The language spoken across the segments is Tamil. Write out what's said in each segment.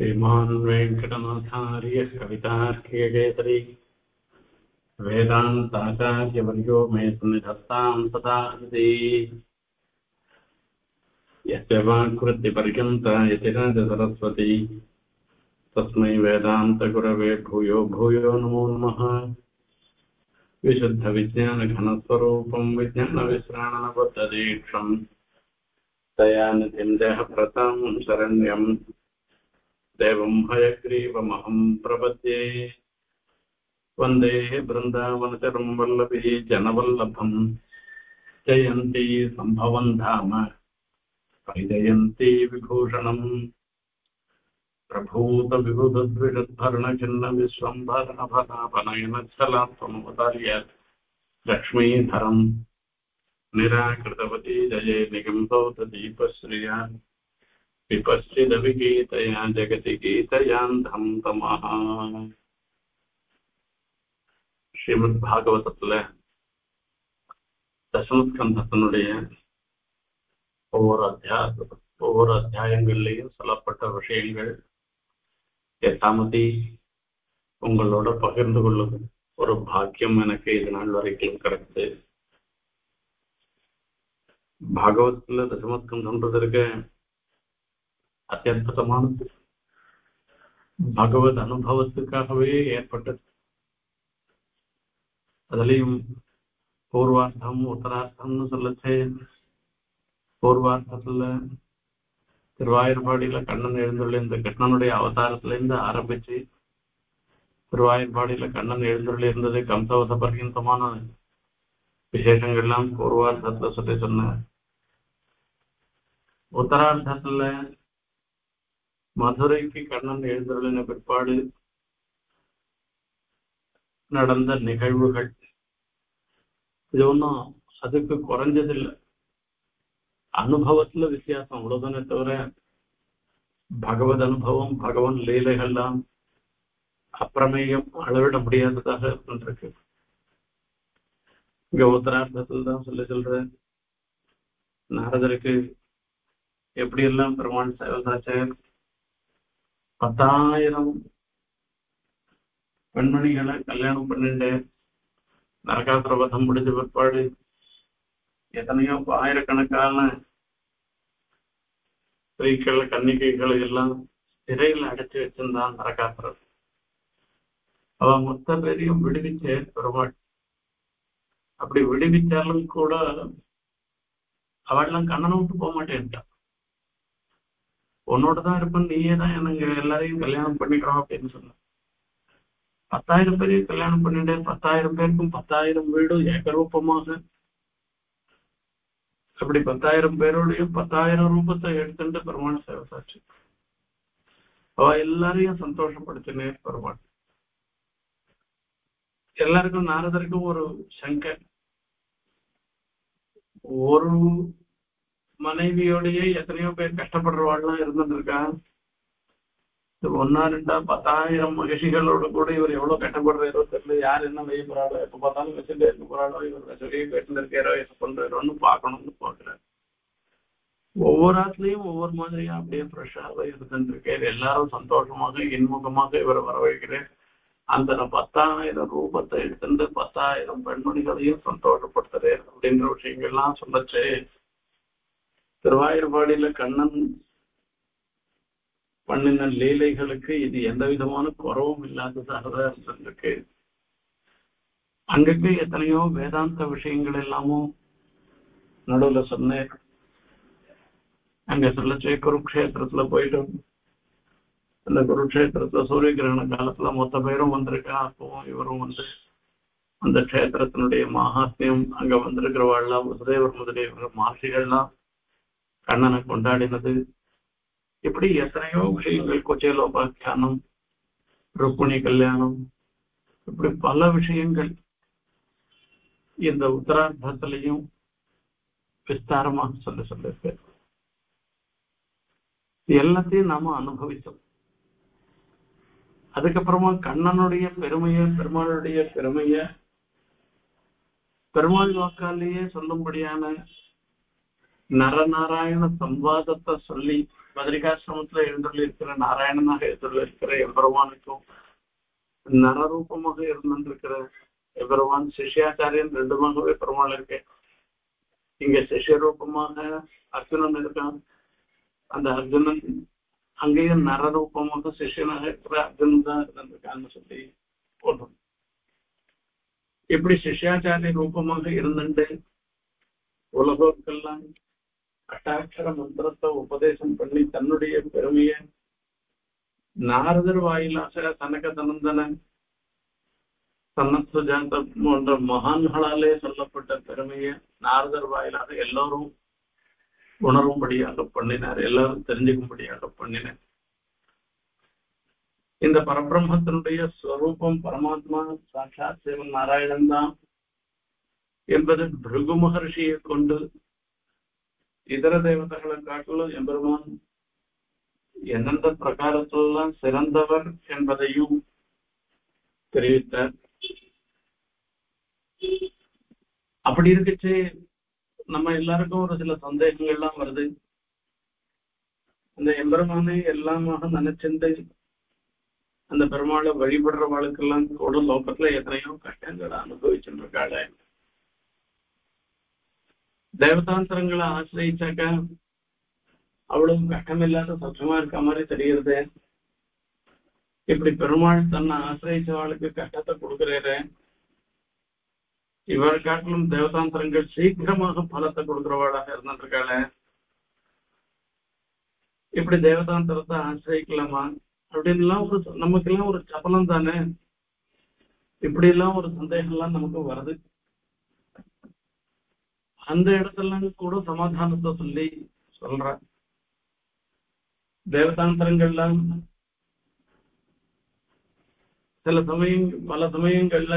श्रीमान् वेङ्कटनाथार्यः कवितार्किकेसरी वेदान्ताचार्यवर्यो मे सन्निधत्तां सदा हृदि यस्य वाक्कृतिपर्यन्ता यतिराज सरस्वती तस्मै वेदान्तगुरवे भूयो भूयो नमो नमः। विशुद्धविज्ञानघनस्वरूपं विज्ञानविश्राणनबद्धदीक्षं दयानिधिं देहभृतां शरण्यं देवं हयग्रीवमहं प्रपद्ये। वन्दे बृन्दावनचरं वल्लभी जनवल्लभं जयन्ती सम्भवं धाम वैजयन्ती विभूषणम्। प्रभूतविबुधद्विषद्भरणखिन्न विश्वम्भरणफलापनयनच्छलात्वमवतार्य लक्ष्मीधरं निराकृतवती जये निगम्भौत दीपश्रिया विपश्चिदविगीतया जगति गीतयान्धं तमः। ஸ்ரீமத்பாகவதத்துல தசமஸ்கந்தத்தினுடைய ஒவ்வொரு அத்தியாயங்கள்லையும் சொல்லப்பட்ட விஷயங்கள் யதாமதி உங்களோட பகிர்ந்து கொள்ளும் ஒரு பாக்கியம் எனக்கு இது நாள் வரைக்கும் கிடைக்குது. பாகவதத்துல தசமஸ்கந்தம்ன்றதற்கு அத்தியுதமானது, பகவத் அனுபவத்துக்காகவே ஏற்பட்டது. அதுலயும் பூர்வார்த்தம் உத்தரார்த்தம்னு சொல்லச்சே, பூர்வார்த்தத்துல திருவாயூர்பாடியில கண்ணன் எழுந்துள்ள இந்த கிருஷ்ணனுடைய அவதாரத்துல இருந்து ஆரம்பிச்சு திருவாயூர்பாடியில கண்ணன் எழுந்துள்ள இருந்தது கம்சவத பர்யந்தமான விசேஷங்கள்லாம் பூர்வார்த்தத்துல சொல்லி சொன்னார். உத்தரார்த்தத்துல மதுரைக்கு கண்ணன் எழுந்துள்ள பிற்பாடு நடந்த நிகழ்வுகள், இது ஒன்றும் அதுக்கு குறைஞ்சதில்லை. அனுபவத்துல வித்தியாசம் அவ்வளவுதானே தவிர பகவத் அனுபவம் பகவான் லீலைகள்லாம் அப்பிரமேயம் அளவிட முடியாததாக இருந்திருக்கு. இங்க உத்தரார்த்தத்தில் தான் சொல்ற நாரதருக்கு எப்படியெல்லாம் பெருமாள் சேவதாச்சாரியர் 10,000 பெண்மணிகளை கல்யாணம் பண்ணிட்டு நரகாசுரவதம் முடிஞ்ச பிற்பாடு எத்தனையோ ஆயிரக்கணக்கான ஸ்திரீகள் கன்னிகைகளை எல்லாம் சிறையில் அடைச்சு வச்சிருந்தான் நரகாசுரன். அவ மொத்த பேரையும் விடுவிச்சே பெருமாள். அப்படி விடுவிச்சாலும் கூட அவள்லாம் கண்ணனை விட்டு போக மாட்டேன்ட்டான். உன்னோடதான் இருப்பேன், நீயே தான் எனக்கு எல்லாரையும் கல்யாணம் பண்ணிக்கிறோம் அப்படின்னு சொன்ன. 10,000 பேரையும் கல்யாணம் பண்ணிட்டு 10,000 பேருக்கும் 10,000 வீடும் ஏகரூபமாக, அப்படி 10,000 பேரோடையும் 10,000 ரூபத்தை எடுத்துட்டு பெருமாள் சேவை சாட்சி. அவ எல்லாரையும் சந்தோஷப்படுத்தினே பெருமாள். எல்லாருக்கும் நாரதருக்கும் ஒரு சங்கை, ஒரு மனைவியோடையே எத்தனையோ பேர் கஷ்டப்படுறவாள்லாம் இருந்துட்டு இருக்கா. ஒன்னா ரெண்டா 10,000 மகிழ்ச்சிகளோட கூட இவர் எவ்வளவு கஷ்டப்படுறாரோ தெரியல. யார் என்ன வைய போறாளோ, எப்ப பார்த்தாலும் வச்சுட்டே இருக்க போறாளோ, இவர் சொல்லியே கேட்டு இருக்காரோ, என்ன பண்றாரோன்னு பார்க்கணும்னு பாக்குறாரு. ஒவ்வொரு ஆத்துலயும் ஒவ்வொரு மாதிரியும் அப்படியே ஃப்ரெஷ்ஷாக இருந்துட்டு இருக்காரு. எல்லாரும் சந்தோஷமாக இன்முகமாக இவரை வரவேற்கிறேன். அந்த 10,000 ரூபத்தை எடுத்துட்டு 10,000 பெண்மணிகளையும் சந்தோஷப்படுத்துறேன் அப்படின்ற விஷயங்கள்லாம் சொல்லச்சே, திருவாயூர்பாடியில கண்ணன் பண்ணின லீலைகளுக்கு இது எந்த விதமான குறவும் இல்லாததாக இருந்திருக்கு. அங்கங்க எத்தனையோ வேதாந்த விஷயங்கள் எல்லாமும் நடுவுல சொன்னேன். அங்க சொல்லச்சே குருக்ஷேத்திரத்துல போயிட்டு, அந்த குருக்ஷேத்திரத்துல சூரிய கிரகண காலத்துல மொத்த பேரும் வந்திருக்கா. அப்பவும் இவரும் வந்து அந்த கஷேத்திரத்தினுடைய மகாத்மியம், அங்க வந்திருக்கிறவாள்லாம் வசுதேவர் முதலிய மகர்ஷிகள்லாம் கண்ணனை கொண்டாடினது, இப்படி எத்தனையோ விஷயங்கள், கொச்சைலோபாக்கியானம், ருக்மிணி கல்யாணம், இப்படி பல விஷயங்கள் இந்த உத்தரார்த்தத்திலையும் விஸ்தாரமாக சொல்லிருக்கு. எல்லாத்தையும் நாம அனுபவித்தோம். அதுக்கப்புறமா கண்ணனுடைய பெருமைய, பெருமாளுடைய பெருமைய பெருமாள் வாக்காலேயே சொல்லும்படியான நரநாராயண சம்வாதத்தை சொல்லி பத்ரிகாசிரமத்துல எழுந்துள்ள இருக்கிற நாராயணனாக எழுந்துள்ள இருக்கிற எம்பெருமானுக்கும் நரரூபமாக இருந்திருக்கிற எம்பெருமான் சிஷ்யாச்சாரியன் ரெண்டுமாகவே பெருமாள் இருக்கு. இங்க சிஷ்ய ரூபமாக அர்ஜுனன் இருக்கான். அந்த அர்ஜுனன் அங்கேயும் நரரூபமாக சிஷ்யனாக இருக்கிற அர்ஜுனன் தான் இருந்திருக்கான்னு சொல்லி போடுறோம். இப்படி சிஷ்யாச்சாரிய ரூபமாக இருந்துட்டு உலகோக்கெல்லாம் அட்டாட்சர மந்திரத்தை உபதேசம் பண்ணி தன்னுடைய பெருமையை நாரதர் வாயிலாக தனக்கு தனந்தன சன்னத்வஜாத போன்ற மகான்களாலே சொல்லப்பட்ட பெருமையை நாரதர் வாயிலாக எல்லோரும் உணரும்படியாக பண்ணினார், எல்லாரும் தெரிஞ்சுக்கும்படியாக பண்ணினார். இந்த பரபிரம்மத்தினுடைய ஸ்வரூபம் பரமாத்மா சாட்சாத் சிவன் நாராயணன் தான் என்பது பிருகு மகர்ஷியை கொண்டு இதர தேவதைகளை காட்டிலும் எம்பெருமான் எந்தெந்த பிரகாரத்திலாம் சிறந்தவர் என்பதையும் தெரிவித்தார். அப்படி இருக்குச்சு நம்ம எல்லாருக்கும் ஒரு சில சந்தேகங்கள்லாம் வருது. அந்த எம்பெருமானை எல்லாமாக நினைச்சிருந்து அந்த பெருமாளை வழிபடுற வாழ்க்கெல்லாம் கூட லோகத்துல எத்தனையோ கஷ்டங்களை அனுபவிச்சுட்டு இருக்காள. தேவதாந்திரங்களை ஆசிரியிச்சாக்க அவ்வளவு கஷ்டம் இல்லாத சௌக்கியமா இருக்க மாதிரி தெரியுது. இப்படி பெருமாள் தன்னை ஆசிரியச்சவாளுக்கு கஷ்டத்தை கொடுக்கிறாரு. இவர் காட்டிலும் தேவதாந்திரங்கள் சீக்கிரமாக பலத்தை கொடுக்கிறவாளாக இருந்துருக்காள. இப்படி தேவதாந்திரத்தை ஆசிரியக்கலாமா அப்படின்லாம் ஒரு நமக்கு எல்லாம் ஒரு சபலம் தானே. இப்படி எல்லாம் ஒரு சந்தேகம்லாம் நமக்கு வருது. அந்த இடத்துல கூட சமாதானத்தை சொல்லி சொல்ற. தேவதாந்திரங்கள்லாம் பல சமயங்கள்ல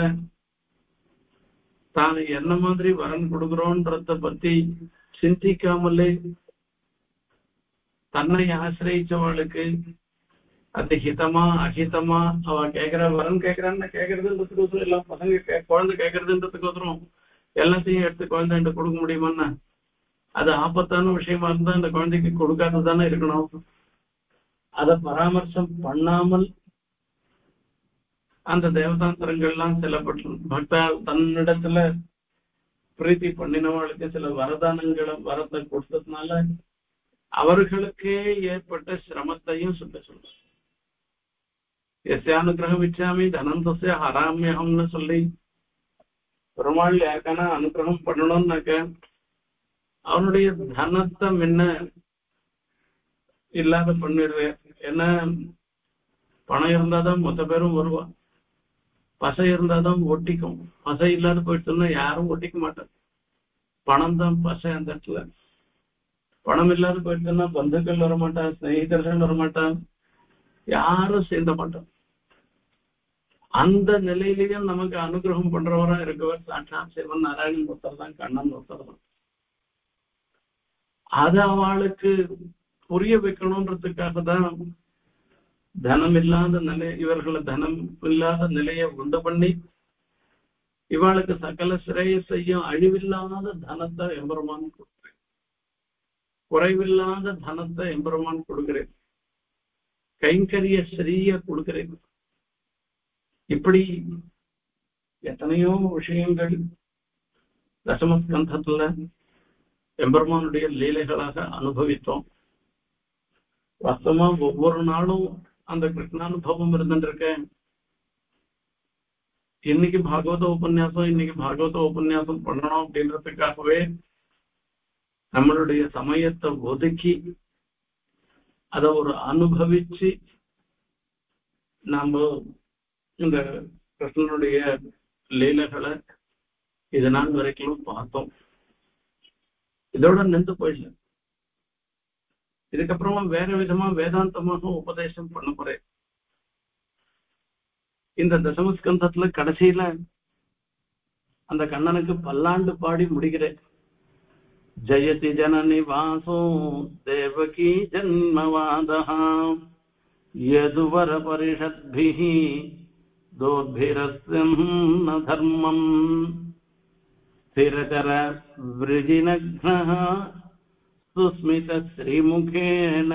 தான் என்ன மாதிரி வரன் கொடுக்கிறோன்றத பத்தி சிந்திக்காமலே தன்னை ஆசிரியச்சவளுக்கு அது ஹிதமா அஹிதமா அவ கேட்கிற வரன் கேட்கிறான்னு கேட்கறதுன்றதுக்கு எல்லாம் பசங்க குழந்தை கேட்கறதுன்றதுக்கு ஒருத்தரும் எல்லாத்தையும் எடுத்து குழந்தை கொடுக்க முடியுமான்னா அது ஆபத்தான விஷயமா இருந்தா அந்த குழந்தைக்கு கொடுக்காததானே இருக்கணும். அதை பராமர்சம் பண்ணாமல் அந்த தேவதாந்திரங்கள்லாம் சில பக்தா தன்னிடத்துல பிரீத்தி பண்ணினவர்களுக்கு சில வரத்தை கொடுத்ததுனால அவர்களுக்கே ஏற்பட்ட சிரமத்தையும் சொல்ற. எஸ்யானுகிரகம் இச்சாமி தனந்தசிய ஹராமியகம்னு சொல்லி பெருமாள் யாருக்கான அனுகிரகம் பண்ணணும்னாக்க அவனுடைய தனத்தை முன்ன இல்லாத பண்ணிடுறேன். ஏன்னா பணம் இருந்தாதான் மொத்த பேரும் வருவா. பசை இருந்தாதான் ஒட்டிக்கும். பசை இல்லாத போயிடுச்சுன்னா யாரும் ஒட்டிக்க மாட்டாங்க. பணம் தான் பசை அந்த இடத்துல. பணம் இல்லாத போயிடுச்சுன்னா பந்துக்கள் வரமாட்டான், ஸ்நேகிதர்கள் வரமாட்டான், யாரும் சேர்ந்த மாட்டான். அந்த நிலையிலையும் நமக்கு அனுகிரகம் பண்றவரா இருக்கவர் சாட்சாத் சிவன் நாராயணன் ஒருத்தர் தான், கண்ணன் ஒருத்தர் தான். அது அவளுக்கு புரிய வைக்கணும்ன்றதுக்காக தான் தனம் இல்லாத நிலை, இவர்களை தனம் இல்லாத நிலையை உண்டு பண்ணி இவளுக்கு சகல சிரேயசையும் அழிவில்லாத தனத்தை எம்பெருமான் கொடுக்கிறேன், குறைவில்லாத தனத்தை எம்பெருமான் கொடுக்கிறேன், கைங்கரிய ஸ்ரீய கொடுக்கிறேன். இப்படி எத்தனையோ விஷயங்கள் தசமஸ்கந்தத்துல எம்பெருமானுடைய லீலைகளாக அனுபவித்தோம். வாஸ்தவமா ஒவ்வொரு நாளும் அந்த கிருஷ்ணானுபவம் இருந்துருக்க. இன்னைக்கு பாகவத உபன்யாசம் பண்ணணும் அப்படின்றதுக்காகவே நம்மளுடைய சமயத்தை ஒதுக்கி அதை ஒரு அனுபவிச்சு நாம இந்த கிருஷ்ணனுடைய லீலைகளை இது நாள் வரைக்கும் பார்த்தோம். இதோட நின்று போயிடல. இதுக்கப்புறமா வேற விதமா வேதாந்தமாக உபதேசம் பண்ண போறேன். இந்த தசமஸ்கந்தத்துல கடைசியில அந்த கண்ணனுக்கு பல்லாண்டு பாடி முடிக்கிறேன். ஜெயதி ஜனனி வாசோ தேவகி ஜன்மவாதஹ யதுவர பரிஷத்பிஹி தோத்பிரஸ்யம் ந தர்மம் ஸ்திரகர விருஜினக்னஹ சுஸ்மித ஸ்ரீமுகேன.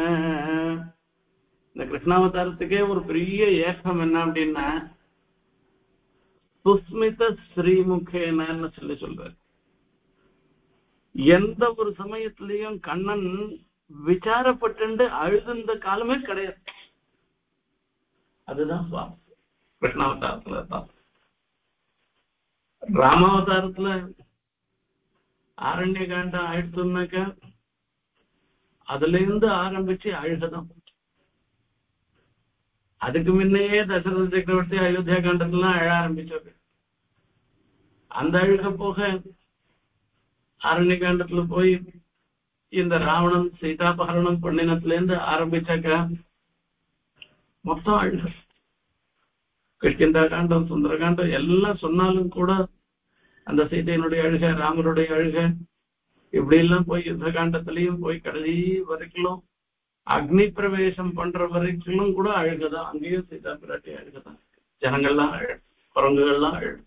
இந்த கிருஷ்ணாவதாரத்துக்கே ஒரு பெரிய ஏக்கம் என்ன அப்படின்னா சுஸ்மித ஸ்ரீமுகேனன்னு சொல்றாரு. எந்த ஒரு சமயத்திலையும் கண்ணன் விசாரப்பட்டு அழுதுந்த காலமே கிடையாது. அதுதான் கிருஷ்ணாவதாரத்துல தான். ராமாவதாரத்துல ஆரண்ய காண்டம் ஆயிடுச்சுன்னாக்கா அதுல இருந்து ஆரம்பிச்சு அழுகதான். அதுக்கு முன்னையே தசரத சக்கரவர்த்தி அயோத்தியா காண்டத்துலாம் அழ ஆரம்பிச்சாரு. அந்த அழுக போக ஆரண்ய காண்டத்துல போய் இந்த ராவணன் சீதாபகரணம் பண்ணினத்துல இருந்து ஆரம்பிச்சாக்கா மொத்தம் அழுக. கிஷ்கிந்தா காண்டம், சுந்தரகாண்டம் எல்லாம் சொன்னாலும் கூட அந்த சீதையினுடைய அழுக, ராமருடைய அழுக, இப்படி எல்லாம் போய் யுத்த காண்டத்திலையும் போய் கடைசி வரைக்கும் அக்னி பிரவேசம் பண்ற வரைக்கும் கூட அழுகதான். அங்கேயும் சீதா பிராட்டி அழுகதான். ஜனங்கள்லாம் அழு, குரங்குகள்லாம் அழுது.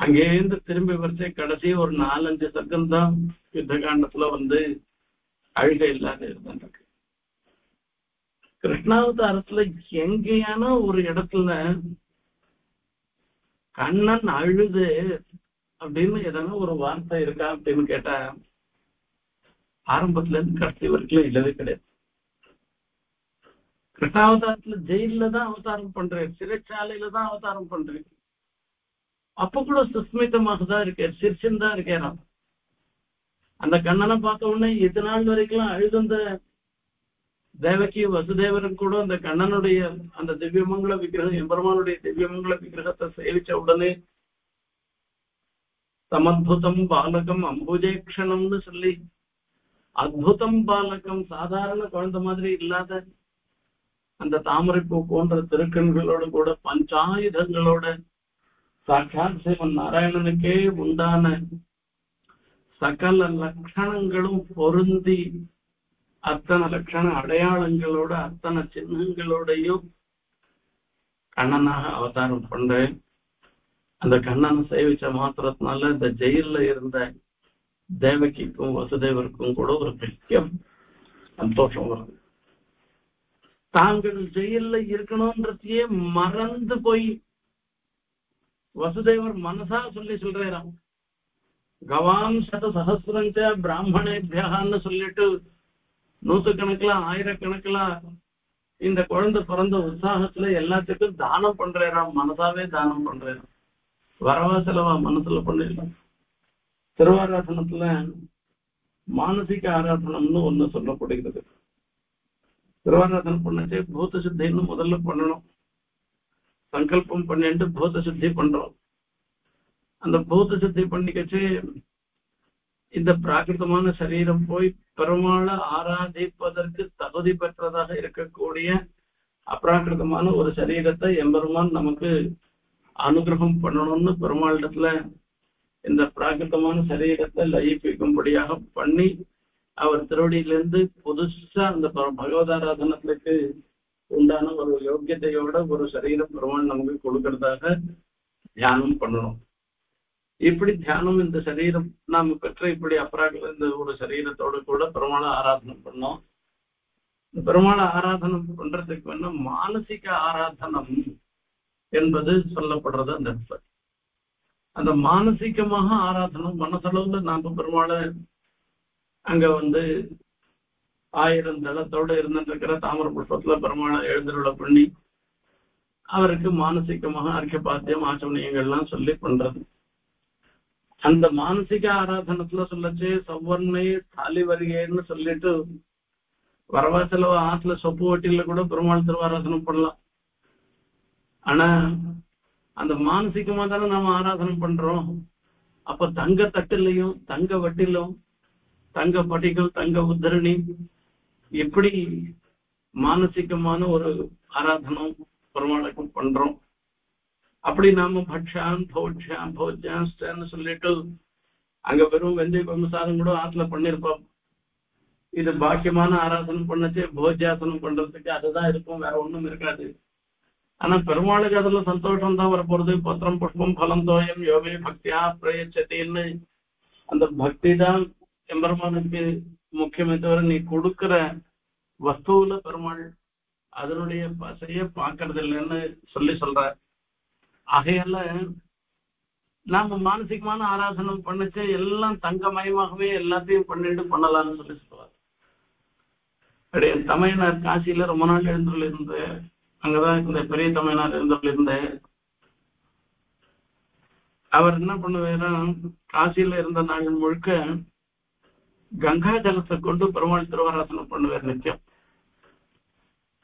அங்கேருந்து திரும்பி வரிசை கடைசி ஒரு 4-5 சர்க்கம் தான் யுத்த காண்டத்துல அழுக இல்லாத இருந்துருக்கு. கிருஷ்ணாவதாரத்துல எங்கேயான ஒரு இடத்துல கண்ணன் அழுது அப்படின்னு எதனா ஒரு வார்த்தை இருக்கா அப்படின்னு கேட்டா ஆரம்பத்துல இருந்து கடைசி வரைக்கும் இல்லவே கிடையாது. கிருஷ்ணாவதாரத்துல ஜெயில தான் அவதாரம் பண்றேன், சிறைச்சாலையில தான் அவதாரம் பண்றேன். அப்ப கூட சுஸ்மிதமாக தான் இருக்கார், சிரிச்சுன்னு தான் இருக்கேன். அந்த கண்ணனை பார்த்த உடனே இது நாள் வரைக்கும் அழுதுந்த தேவகி வசுதேவரும் கூட அந்த கண்ணனுடைய அந்த திவ்யமங்கள விக்கிரகம், எம்பெருமானுடைய திவ்யமங்கள விக்கிரகத்தை சேவிச்ச உடனே சமத்புதம் பாலகம் அம்புஜேக்ஷணம்னு சொல்லி, அத்புதம் பாலகம் சாதாரண குழந்தை மாதிரி இல்லாத அந்த தாமரைப்பூ போன்ற திருக்கண்களோடு கூட பஞ்சாயுதங்களோட சாட்சாத் சிவன் நாராயணனுக்கே உண்டான சகல லட்சணங்களும் பொருந்தி அத்தனை லட்சண அடையாளங்களோட அத்தனை சின்னங்களோடையும் கண்ணனாக அவதாரம் பண்றேன். அந்த கண்ணனை சேவிச்ச மாத்திரத்தினால இந்த ஜெயில இருந்த தேவகிக்கும் வசுதேவருக்கும் கூட ஒரு பெரிய சந்தோஷம் வருது. தாங்கள் ஜெயில இருக்கணும்ன்றதையே மறந்து போய் வசுதேவர் மனசா சொல்றாராம், கவாம் சத சஹசிரஞ்ச பிராமணேபியான்னு சொல்லிட்டு 100 கணக்குல 1000 கணக்குல இந்த குழந்தை பிறந்த உற்சாகத்துல எல்லாத்துக்கும் தானம் பண்றாராம். மனசாவே தானம் பண்றாராம். வரவா செலவா மனசுல பண்ணிடலாம். திருவாராதனத்துல மானசிக ஆராதனம்னு ஒண்ணு சொல்லப்படுகிறது. திருவாராதனம் பண்ணச்சே பூத சித்தின்னு முதல்ல பண்ணணும். சங்கல்பம் பண்ணிட்டு பூத சித்தி பண்றோம். அந்த பூத சித்தி பண்ணிக்கச்சு இந்த பிராகிருதமான சரீரம் போய் பெருமாளை ஆராதிப்பதற்கு தகுதி பெற்றதாக இருக்கக்கூடிய அப்ராகிருதமான ஒரு சரீரத்தை எம்பெருமான் நமக்கு அனுகிரகம் பண்ணணும்னு பெருமாளிடத்துல இந்த பிராகிருதமான சரீரத்தை லயிப்பிக்கும்படியாக பண்ணி அவர் திருவடியிலிருந்து புதுசா அந்த பகவதாராதனத்துக்கு உண்டான ஒரு யோக்கியத்தையோட ஒரு சரீரம் பெருமாள் நமக்கு கொடுக்கறதாக தியானம் பண்ணணும். இப்படி தியானம் இந்த சரீரம் நாம பெற்ற இப்படி அப்ராகிருத இந்த ஒரு சரீரத்தோட கூட பெருமாளை ஆராதனம் பண்ணோம். இந்த பெருமாளை ஆராதனம் பண்றதுக்கு வேணா மானசிக ஆராதனம் என்பது சொல்லப்படுறது. அந்த மானசிகமாக ஆராதனம் மனசளவுல நாம பெருமாளை அங்க 1000 தளத்தோட இருந்துட்டு இருக்கிற தாமர புஷ்பத்துல பெருமாளை எழுந்தருளை பண்ணி அவருக்கு மானசிகமாக அர்க்கபாத்தியம் ஆச்சமணியங்கள்லாம் சொல்லி பண்றது. அந்த மானசிக ஆராதனத்துல சொல்லச்சு சவ்வர்ணை தாலி வருகைன்னு சொல்லிட்டு வரவா செலவு ஆத்துல சொப்பு வட்டியில கூட பெருமாள் திருவாராதனம் பண்ணலாம். ஆனா அந்த மானசிகமா தானே நாம ஆராதனம் பண்றோம். அப்ப தங்க தட்டிலையும் தங்க வட்டிலும் தங்க படிகள் தங்க உத்தரணி எப்படி மானசிகமான ஒரு ஆராதனம் பெருமாளுக்கும் பண்றோம். அப்படி நாம பக்ஷான் பௌட்சான் பௌஜான்னு சொல்லிட்டு அங்க வெறும் வெந்தய பம்சாதம் கூட ஆத்துல பண்ணிருப்போம். இது பாக்கியமான ஆராதனம் பண்ணச்சு போஜாசனம் பண்றதுக்கு அதுதான் இருக்கும், வேற ஒண்ணும் இருக்காது. ஆனா பெருமாளுக்கு அதுல சந்தோஷம் தான் வரப்போறது. பத்திரம் புஷ்பம் பலம் தோயம் யோகே பக்தியா பிரயச்சத்தின்னு அந்த பக்தி தான் எம்பெருமானுக்கு முக்கியமே தவிர நீ கொடுக்கிற வஸ்துவில பெருமாள் அதனுடைய பசைய பாக்குறது இல்லைன்னு சொல்ற. ஆகையால நாம மானசிகமான ஆராதனம் பண்ணிச்சு எல்லாம் தங்கமயமாகவே எல்லாத்தையும் பண்ணிட்டு பண்ணலாம்னு சொல்லுவார். அப்படியே தமிழ்நாடு காசியில ரொம்ப நாள் எழுந்துள்ள இருந்து அங்கதான் இந்த பெரிய தமிழ்நாடு எழுந்துள்ள இருந்து அவர் என்ன பண்ணுவாரா, காசியில இருந்த நாள் முழுக்க கங்கா ஜலத்தை கொண்டு பெருமாள் திருவாராதனம் பண்ணுவார். நிச்சயம்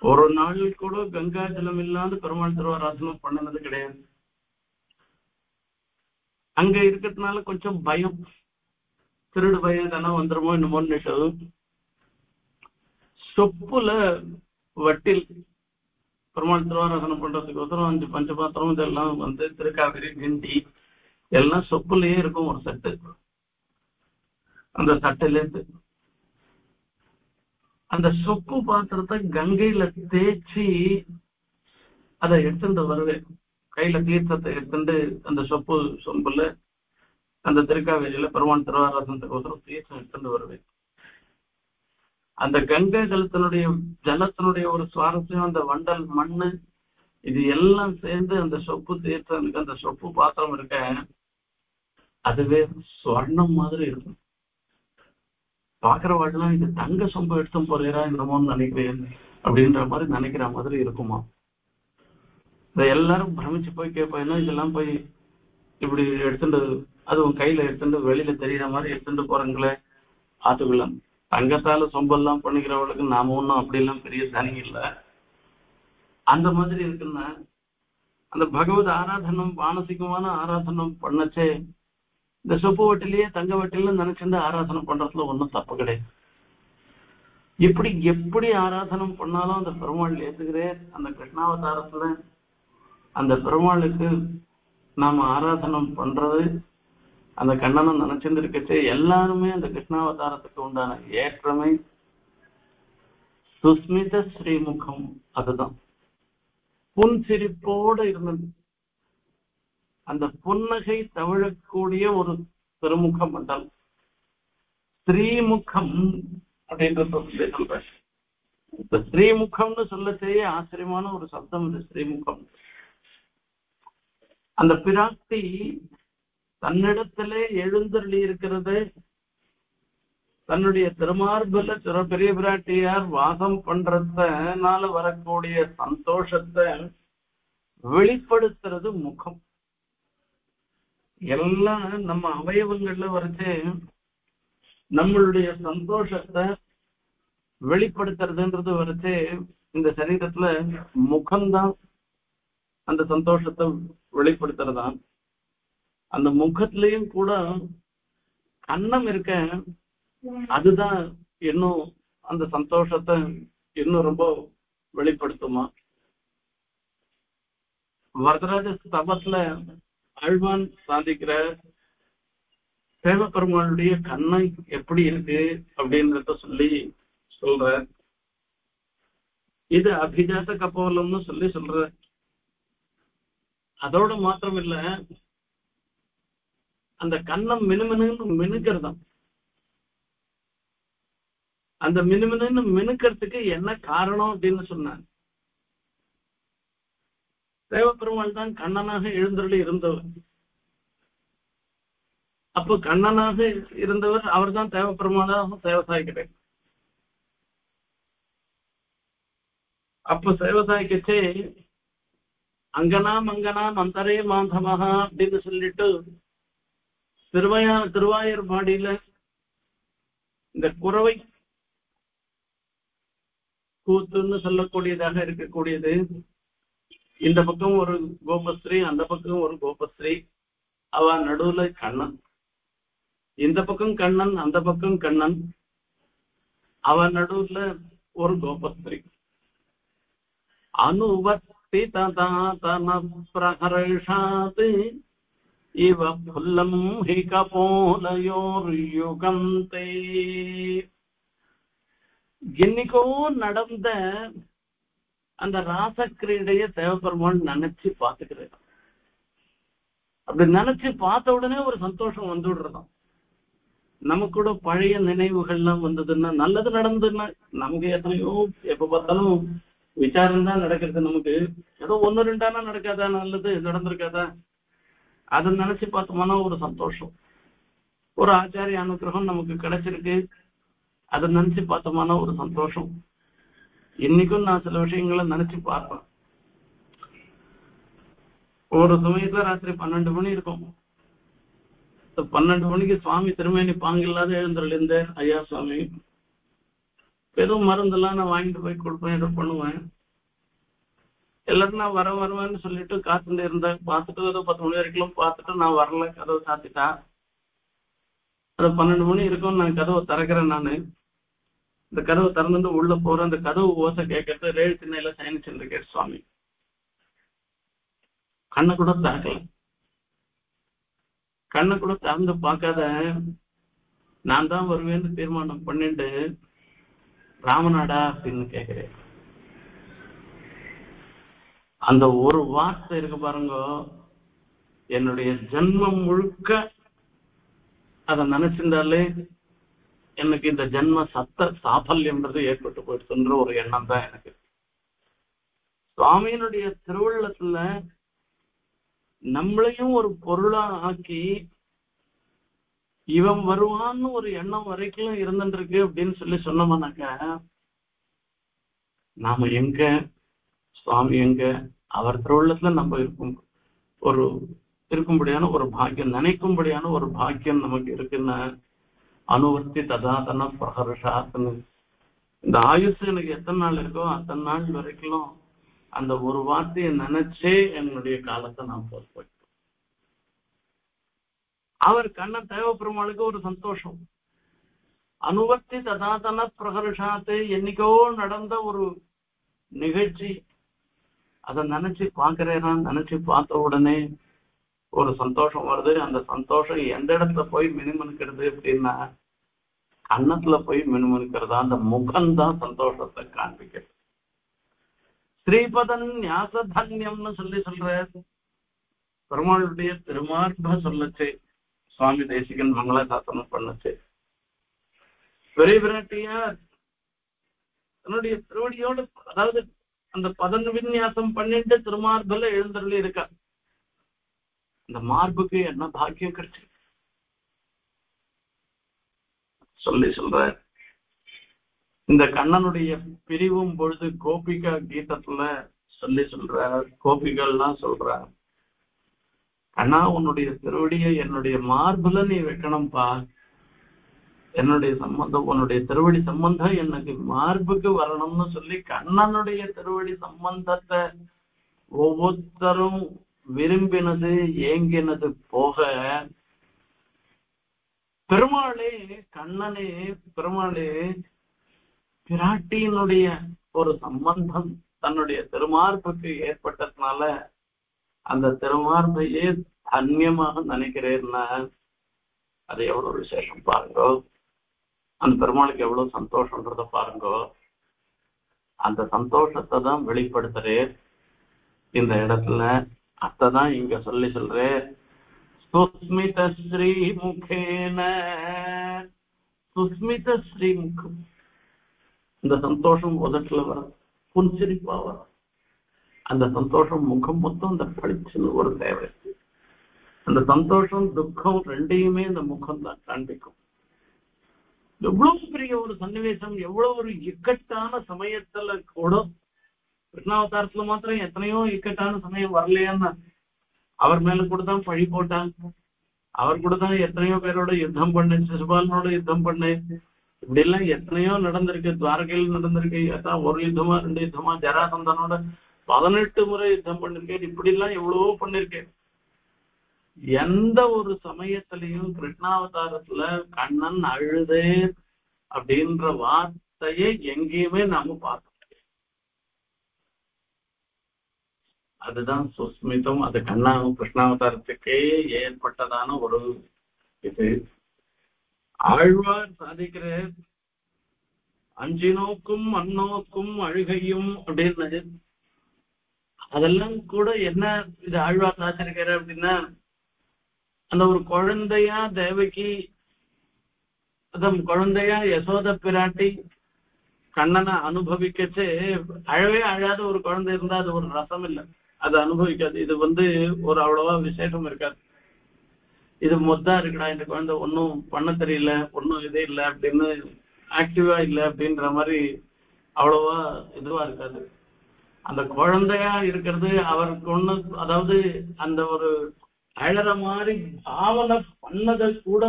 ஒரு நாள் கூட கங்கா ஜலம் இல்லாத பெருமாள் திருவாராதனம் பண்ணினது கிடையாது. அங்க இருக்கிறதுனால கொஞ்சம் பயம், திருடு பயம் தானே வந்துருமோ என்னமோன்னுட்டு சொப்புல வட்டில் பெருமாள் திருவாராதனம் பண்றதுக்கு ஒருத்தரும் 5 பஞ்சபாத்திரம் இதெல்லாம் வந்து திருக்காவிரி கிண்டி எல்லாம் சொப்புலயே இருக்கும். ஒரு சட்டு, அந்த சட்டுல இருந்து அந்த சொப்பு பாத்திரத்தை கங்கையில தேய்ச்சி அதை எடுத்துட்டு வருவேன். கையில தீர்த்தத்தை எடுத்துட்டு அந்த சொம்புல அந்த திருக்காவேரியில பெருமாள் திருவாராதனத்துக்கு ஒருத்தரும் தீர்த்தம் எடுத்துட்டு வருவேன். அந்த கங்கை ஜலத்தினுடைய ஒரு சுவாரஸ்யம், அந்த வண்டல் மண்ணு இது எல்லாம் சேர்ந்து அந்த சொப்பு தீர்த்தம், அந்த சொப்பு பாத்திரம் இருக்க அதுவே ஸ்வர்ணம் மாதிரி இருக்கும். பாக்குறவாடெல்லாம் இது தங்க சொம்பு எடுத்து போறா என்னமோன்னு நினைக்கிறேன் அப்படின்ற மாதிரி நினைக்கிற மாதிரி இருக்குமா. இதை எல்லாரும் பிரமிச்சு போய் கேட்பேன்னா இதெல்லாம் போய் இப்படி எடுத்துட்டு அதுவும் கையில எடுத்துட்டு வெளியில தெரியற மாதிரி எடுத்துட்டு போறாங்களே ஆத்துக்குள்ள. தங்கத்தால சொம்பெல்லாம் பண்ணிக்கிறவளுக்கு நாம ஒன்றும் அப்படியெல்லாம் பெரிய தனி இல்லை. அந்த மாதிரி இருக்குன்னா அந்த பகவத் ஆராதனம் மானசிகமான ஆராதனம் பண்ணச்சே இந்த சொப்பு வட்டிலேயே தங்க வட்டில நினைச்சிருந்து ஆராதனம் பண்றதுல ஒன்றும் தப்பு கிடையாது. இப்படி எப்படி ஆராதனம் பண்ணாலும் அந்த பெருமாள் ஏத்துக்கிறேன். அந்த கிருஷ்ணாவதாரத்துல அந்த பெருமாளுக்கு நாம ஆராதனம் பண்றது அந்த கண்ணனை நினைச்சிருந்து இருக்கச்சே எல்லாருமே அந்த கிருஷ்ணாவதாரத்துக்கு உண்டான ஏற்றமே சுஸ்மித ஸ்ரீமுகம். அதுதான் புன் சிரிப்போடு இருந்தது. அந்த புன்னகை தவிழக்கூடிய ஒரு திருமுக மண்டல் ஸ்ரீமுகம் அப்படின்றது சொல்ற. இந்த ஸ்ரீமுகம்னு சொல்ல செய்ய ஆச்சரியமான ஒரு சப்தம் இந்த ஸ்ரீமுகம். அந்த பிராட்டி தன்னிடத்திலே எழுந்தருளி இருக்கிறது, தன்னுடைய திருமார்பல பெரிய பிராட்டியார் வாசம் பண்றதுனால வரக்கூடிய சந்தோஷத்தை வெளிப்படுத்துறது முகம். எல்லாம் நம்ம அவயவங்கள்ல வரைச்சு நம்மளுடைய சந்தோஷத்தை வெளிப்படுத்துறதுன்றது வரைச்சு இந்த சரீரத்துல முகம்தான் அந்த சந்தோஷத்தை வெளிப்படுத்துறதா. அந்த முகத்திலையும் கூட கண்ணம் இருக்க, அதுதான் இன்னும் அந்த சந்தோஷத்தை இன்னும் ரொம்ப வெளிப்படுத்துமா. வரதராஜ ஸ்தபத்துல ஆழ்வான் சாதிக்கிற தேவப்பெருமாளுடைய கண்ணை எப்படி இருக்கு அப்படின்றத சொல்ற. இது அபிஜாத கபோலம்னு சொல்ற. அதோட மாத்திரம் இல்ல, அந்த கண்ணம் மினுமினு மினுக்கிறதாம். அந்த மினுமினு மினுக்கிறதுக்கு என்ன காரணம் அப்படின்னு சொன்னார். தேவப்பெருமாள் தான் கண்ணனாக எழுந்தருளி இருந்தவர். அப்போ கண்ணனாக இருந்தவர் அவர் தான் தேவப்பெருமாளாக சேவசாய்க்கிறேன். அப்போ சேவசாய்க்கச்சே அங்கனா மங்கனா மந்தரே மாந்தமகா அப்படின்னு சொல்லிட்டு திருவாயூர்பாடியில இந்த குறவை கூத்துன்னு சொல்லக்கூடியதாக இருக்கக்கூடியது. இந்த பக்கம் ஒரு கோபஸ்ரீ, அந்த பக்கம் ஒரு கோபஸ்ரீ, அவ நடுவுல கண்ணன். இந்த பக்கம் கண்ணன், அந்த பக்கம் கண்ணன், அவ நடுவுல ஒரு கோபஸ்ரீ. அனுவர்த்தி ததாதன பிரஹர்ஷாத் இவ புல்லம் ஹி கபோலயோர் யுகந்தே. இன்னைக்கோ நடந்த அந்த ராசக்கிரீடைய தேவபெருமான் நினைச்சு பார்த்துக்கிறேன். அப்படி நினைச்சு பார்த்த உடனே ஒரு சந்தோஷம் வந்து விடுறதாம். நமக்கு கூட பழைய நினைவுகள்லாம் வந்ததுன்னா நல்லது நடந்ததுன்னா நமக்கு எத்தனையோ எப்ப பார்த்தாலும் விசாரம் தான் நடக்கிறது. நமக்கு ஏதோ ஒன்னு ரெண்டானா நடக்காதா, நல்லது நடந்திருக்காதா, அதை நினைச்சு பார்த்தோம்னா ஒரு சந்தோஷம். ஒரு ஆச்சாரிய அனுகிரகம் நமக்கு கிடைச்சிருக்கு, அதை நினைச்சு பார்த்தோம்னா ஒரு சந்தோஷம். இன்னைக்கும் நான் சில விஷயங்களை நினைச்சு பார்ப்பேன். ஒரு சமயத்துல ராத்திரி 12 மணி இருக்கும். 12 மணிக்கு சுவாமி திருமேனி பாங்கில்லாத எழுந்திருந்த ஐயா சுவாமி எதுவும் மருந்தெல்லாம் நான் வாங்கிட்டு போய் கொடுப்பேன், ஏதோ பண்ணுவேன். எல்லாரும் நான் வருவேன்னு சொல்லிட்டு காத்துட்டு இருந்தேன். பார்த்துட்டு ஏதோ 10 மணி வரைக்கும் பார்த்துட்டு நான் வரல, கதவை சாத்திட்டா. அது 12 மணி இருக்கும், நான் கதவை திறக்கிறேன். நானு இந்த கதவை திறந்துட்டு உள்ள போறேன். அந்த கதவு ஓசை கேட்கறது ரேல் சின்னையில சயனிச்சுருக்கேன் சுவாமி. கண்ணை கூட திறக்கல. கண்ணை கூட திறந்து பார்க்காத நான் தான் வருவேன்னு தீர்மானம் பண்ணிட்டு ராமநாடா அப்படின்னு கேட்கிறேன். அந்த ஒரு வார்த்தை இருக்கு பாருங்க, என்னுடைய ஜென்மம் முழுக்க அதை நினைச்சிருந்தாலே எனக்கு இந்த ஜென்ம சத்த சாபல்யம்ன்றது ஏற்பட்டு போயிடுச்சுன்ற ஒரு எண்ணம் தான் எனக்கு. சுவாமியினுடைய திருவுள்ளத்துல நம்மளையும் ஒரு பொருளா ஆக்கி இவன் வருவான்னு ஒரு எண்ணம் வரைக்கும் இருந்துருக்கு அப்படின்னு சொல்லி சொன்னோம்னாக்க நாம எங்க, சுவாமி எங்க, அவர் திருவுள்ளத்துல நம்ம இருக்கும்படியான ஒரு பாக்கியம், நினைக்கும்படியான ஒரு பாக்கியம் நமக்கு இருக்குன்னு அனுவர்த்தி ததாதன பிரகர்ஷாத்துன்னு. இந்த ஆயுசு எனக்கு எத்தனை நாள் இருக்கோ அத்தனை நாள் வரைக்கும் அந்த ஒரு வார்த்தையை நினைச்சே என்னுடைய காலத்தை நான் போய் அவர் கண்ண தேவப்பெருமாளுக்கு ஒரு சந்தோஷம். அனுவர்த்தி ததாதன பிரகர்ஷாத்து, என்னைக்கோ நடந்த ஒரு நிகழ்ச்சி, அதை நினைச்சு பாக்குறேன்னா நினைச்சு பார்த்த உடனே ஒரு சந்தோஷம் வருது. அந்த சந்தோஷம் எந்த இடத்துல போய் மினுமினுக்கிறது அப்படின்னா கண்ணத்துல போய் மினுமினுக்கிறதா, அந்த முகம்தான் சந்தோஷத்தை காண்பிக்கிறது. ஸ்ரீபதன் ஞாசதன்யம்னு சொல்ற பெருமாளுடைய திருமார்ப சொல்லச்சு சுவாமி தேசிகன் மங்களாசாசனம் பண்ணுச்சு. பெரிய விராட்டியார் தன்னுடைய திருவடியோடு, அதாவது அந்த பதன் விநியாசம் பண்ணிட்டு திருமார்பல எழுந்தருளி இருக்கா. இந்த மார்புக்கு என்ன பாக்கியம் கிடைச்சு சொல்ற. இந்த கண்ணனுடைய பிரிவும் பொழுது கோபிகா கீதத்துல சொல்ற கோபிகள்லாம் சொல்ற, கண்ணா உன்னுடைய திருவடியை என்னுடைய மார்புல நீ வைக்கணும்பா, என்னுடைய சம்பந்தம் உன்னுடைய திருவடி சம்பந்தம் எனக்கு மார்புக்கு வரணும்னு சொல்லி கண்ணனுடைய திருவடி சம்பந்தத்தை ஒவ்வொருத்தரும் விரும்பினது ஏங்கினது போக பெருமாளே கண்ணனே பெருமாளே பிராட்டியினுடைய ஒரு சம்பந்தம் தன்னுடைய திருமார்புக்கு ஏற்பட்டதுனால அந்த திருமார்பையே தன்யமாக நினைக்கிறேன்னா அது எவ்வளவு விசேஷம் பாருங்கோ. அந்த பெருமாளுக்கு எவ்வளவு சந்தோஷம்ன்றத பாருங்கோ. அந்த சந்தோஷத்தை தான் வெளிப்படுத்துறேன் இந்த இடத்துல. அதான் இங்க சொல்ற சுஸ்மித ஸ்ரீமுகேன, சுஸ்மித ஸ்ரீமுகம். இந்த சந்தோஷம் உதட்டுல வர புன்சிரிப்பா வரும். அந்த சந்தோஷம் முகம் மொத்தம் அந்த பளிச்சுன்னு ஒரு தேவை. அந்த சந்தோஷம் துக்கம் ரெண்டையுமே இந்த முகம் தான் காண்பிக்கும். எவ்வளவு பெரிய ஒரு சன்னிவேசம், எவ்வளவு ஒரு இக்கட்டான சமயத்துல கூட கிருஷ்ணாவதாரத்துல மாத்திரம் எத்தனையோ இக்கட்டான சமயம் வரலையான்னா அவர் மேல கூட தான் பழி போட்டாங்க. அவர் கூட தான் எத்தனையோ பேரோட யுத்தம் பண்ண, சிசுபாலனோட யுத்தம் பண்ண, இப்படி எல்லாம் எத்தனையோ நடந்திருக்கு. துவாரகையில் நடந்திருக்கு. எத்தனை ஒரு யுத்தமா 2 யுத்தமா, ஜராசந்தனோட 18 முறை யுத்தம் பண்ணிருக்கேன். இப்படி எல்லாம் எவ்வளவோ பண்ணிருக்கேன். எந்த ஒரு சமயத்திலையும் கிருஷ்ணாவதாரத்துல கண்ணன் அழுதே அப்படின்ற வார்த்தையை எங்கேயுமே நாம பார்க்க முடியாது. அதுதான் சுஸ்மிதம். அது கிருஷ்ணாவதாரத்துக்கே ஏற்பட்டதான ஒரு இது. ஆழ்வார் சாதிக்கிற 5 நோக்கும் அந்நோக்கும் அழுகையும் அப்படின்னு அதெல்லாம் கூட என்ன இது ஆழ்வார் சாதிச்சிருக்கிற அப்படின்னா, அந்த ஒரு குழந்தையா தேவகி அதான் குழந்தையா யசோத பிராட்டி கண்ணனை அனுபவிக்கச்சு அழவே அழாத ஒரு குழந்தை இருந்தா அது ஒரு ரசம் இல்லை, அது அனுபவிக்காது. இது ஒரு அவ்வளவா விசேஷம் இருக்காது. இது மொத்தா இருக்குடா இந்த குழந்தை ஒன்னும் பண்ண தெரியல, ஒன்னும் இதே இல்லை அப்படின்னு ஆக்டிவா இல்லை அப்படின்ற மாதிரி அவ்வளவா இதுவா இருக்காது. அந்த குழந்தையா இருக்கிறது அவருக்கு ஒண்ணு, அதாவது அந்த ஒரு அழற மாதிரி பாவனை பண்ணதை கூட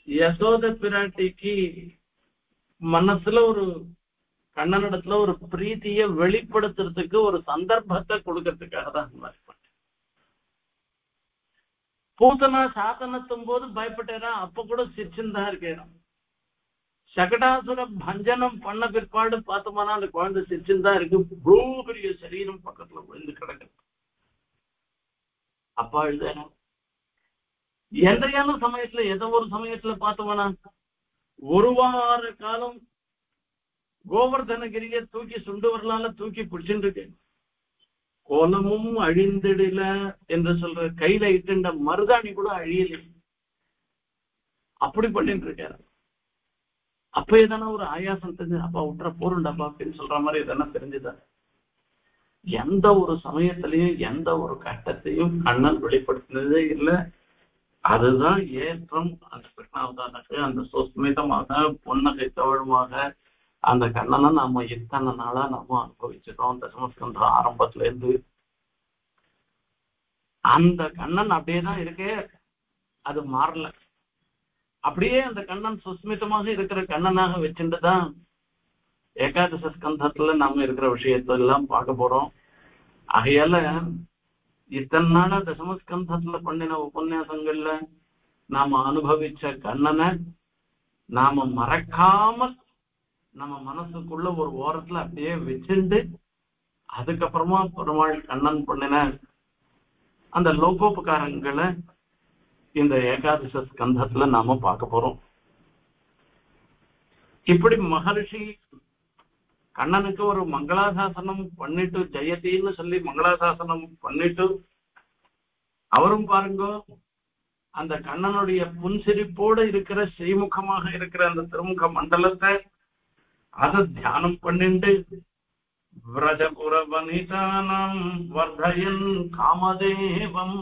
யசோத பிராட்டிக்கு மனசுல ஒரு கண்ணனிடத்துல ஒரு பிரீத்திய வெளிப்படுத்துறதுக்கு ஒரு சந்தர்ப்பத்தை கொடுக்கறதுக்காக தான் அந்த மாதிரி பண்ண. பூத்தனா சாத்தனத்தும் போது பயப்பட்டேரா, அப்ப கூட சிரிச்சுதான் இருக்கேன். சகடாசுர பஞ்சனம் பண்ண பிற்பாடு பார்த்தோம்னா அந்த குழந்தை சிரிச்சுதான் இருக்கு. இவ்வளவு பெரிய சரீரம் பக்கத்துல விழுந்து கிடக்கு. அப்பா எழுத எந்தையான சமயத்துல ஏதோ ஒரு சமயத்துல பார்த்தோம்னா ஒரு வார காலம் கோவர்தனகிரிய தூக்கி சுண்டு வரலால தூக்கி பிடிச்சுட்டு இருக்கு. கோலமும் அழிந்திடல என்று சொல்ற கையில இட்டுண்ட மருதாணி கூட அழியலை. அப்படி பண்ணிட்டு இருக்காரு. அப்ப எதனா ஒரு ஆயாசம் தெரிஞ்சு அப்பா விட்டுற போருண்டாப்பா அப்படின்னு சொல்ற மாதிரி எதனா தெரிஞ்சுதா? எந்த ஒரு சமயத்திலையும் எந்த ஒரு கட்டத்தையும் கண்ணன் வெளிப்படுத்தினதே இல்லை. அதுதான் ஏற்றம். அந்த கிருஷ்ணாவதாரனுக்கு அந்த சுஸ்மிதமாக பொன்னகை தவழுமாக அந்த கண்ணனை நாம இத்தனை நாளா நாம அனுபவிச்சிட்டோம். தசமஸ்கந்தம் ஆரம்பத்துல இருந்து அந்த கண்ணன் அப்படியேதான் இருக்கே, அது மாறல. அப்படியே அந்த கண்ணன் சுஸ்மிதமாக இருக்கிற கண்ணனாக வச்சுட்டுதான் ஏகாதச ஸ்கந்தத்துல நாம இருக்கிற விஷயத்தெல்லாம் பார்க்க போறோம். ஆகையால இத்தனை நாளா தசமஸ்கந்தத்துல பண்ணின உபன்யாசங்கள்ல நாம அனுபவிச்ச கண்ணனை நாம மறக்காமல் நம்ம மனசுக்குள்ள ஒரு ஓரத்துல அப்படியே வச்சுண்டு அதுக்கப்புறமா பெருமாள் கண்ணன் பண்ணின அந்த லோகோபகாரங்களை இந்த ஏகாதச ஸ்கந்தத்துல நாம பார்க்க போறோம். இப்படி மகர்ஷி கண்ணனுக்கு ஒரு மங்களாசாசனம் பண்ணிட்டு ஜெயத்தின்னு சொல்லி மங்களாசாசனம் பண்ணிட்டு அவரும் பாருங்க அந்த கண்ணனுடைய புன்சிரிப்போடு இருக்கிற ஸ்ரீமுகமாக இருக்கிற அந்த திருமுக மண்டலத்தை அதை தியானம் பண்ணிட்டு விரஜபுர வனிதானம் வர்தயன் காமதேவம்,